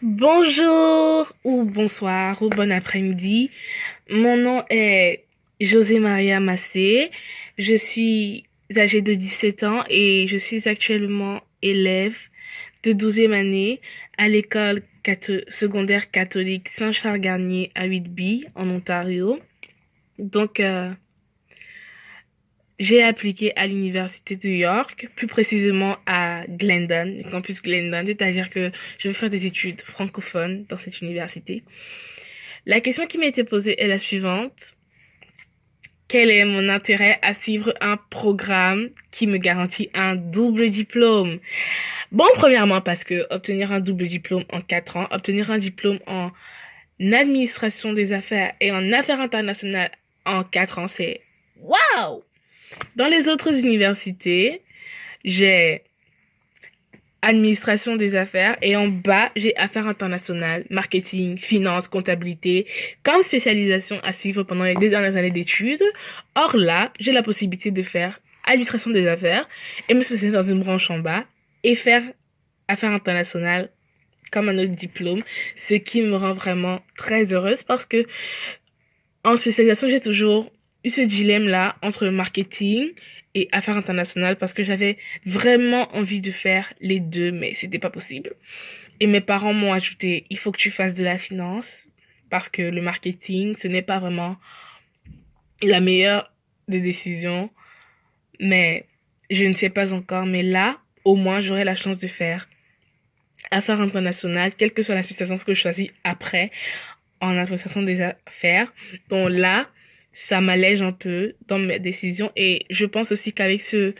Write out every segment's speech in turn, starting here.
Bonjour ou bonsoir ou bon après-midi. Mon nom est José Maria Massé. Je suis âgée de 17 ans et je suis actuellement élève de 12e année à l'école secondaire catholique Saint-Charles-Garnier à Whitby en Ontario. Donc, j'ai appliqué à l'université de York, plus précisément à Glendon, le campus Glendon, c'est-à-dire que je vais faire des études francophones dans cette université. La question qui m'a été posée est la suivante. Quel est mon intérêt à suivre un programme qui me garantit un double diplôme? Bon, premièrement, parce que obtenir un double diplôme en 4 ans, obtenir un diplôme en administration des affaires et en affaires internationales en 4 ans, c'est waouh! Dans les autres universités, j'ai administration des affaires et en bas, j'ai affaires internationales, marketing, finance, comptabilité, comme spécialisation à suivre pendant les 2 dernières années d'études. Or là, j'ai la possibilité de faire administration des affaires et me spécialiser dans une branche en bas et faire affaires internationales comme un autre diplôme, ce qui me rend vraiment très heureuse parce que en spécialisation, j'ai toujours eu ce dilemme-là entre marketing et affaires internationales parce que j'avais vraiment envie de faire les deux, mais c'était pas possible. Et mes parents m'ont ajouté, il faut que tu fasses de la finance parce que le marketing, ce n'est pas vraiment la meilleure des décisions, mais je ne sais pas encore. Mais là, au moins, j'aurai la chance de faire affaires internationales, quelle que soit la spécialisation que je choisis après, en administration des affaires. Donc là, ça m'allège un peu dans mes décisions et je pense aussi qu'avec ce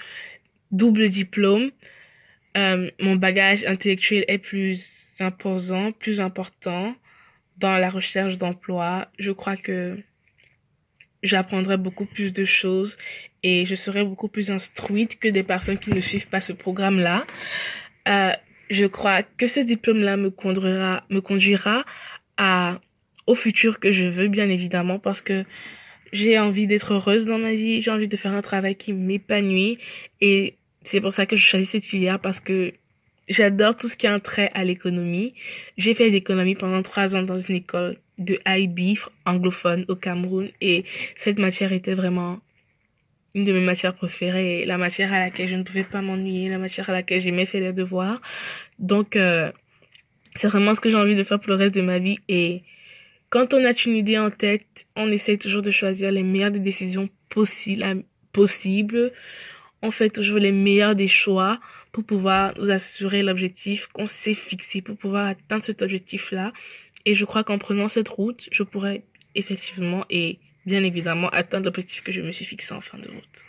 double diplôme, mon bagage intellectuel est plus imposant, plus important dans la recherche d'emploi. Je crois que j'apprendrai beaucoup plus de choses et je serai beaucoup plus instruite que des personnes qui ne suivent pas ce programme-là. Euh, je crois que ce diplôme-là me conduira à au futur que je veux, bien évidemment, parce que j'ai envie d'être heureuse dans ma vie, j'ai envie de faire un travail qui m'épanouit et c'est pour ça que je choisis cette filière parce que j'adore tout ce qui a un trait à l'économie. J'ai fait l'économie pendant 3 ans dans une école de IB anglophone au Cameroun et cette matière était vraiment une de mes matières préférées, la matière à laquelle je ne pouvais pas m'ennuyer, la matière à laquelle j'aimais faire les devoirs. Donc, c'est vraiment ce que j'ai envie de faire pour le reste de ma vie et quand on a une idée en tête, on essaie toujours de choisir les meilleures des décisions possibles. On fait toujours les meilleurs des choix pour pouvoir nous assurer l'objectif qu'on s'est fixé, pour pouvoir atteindre cet objectif-là. Et je crois qu'en prenant cette route, je pourrais effectivement et bien évidemment atteindre l'objectif que je me suis fixé en fin de route.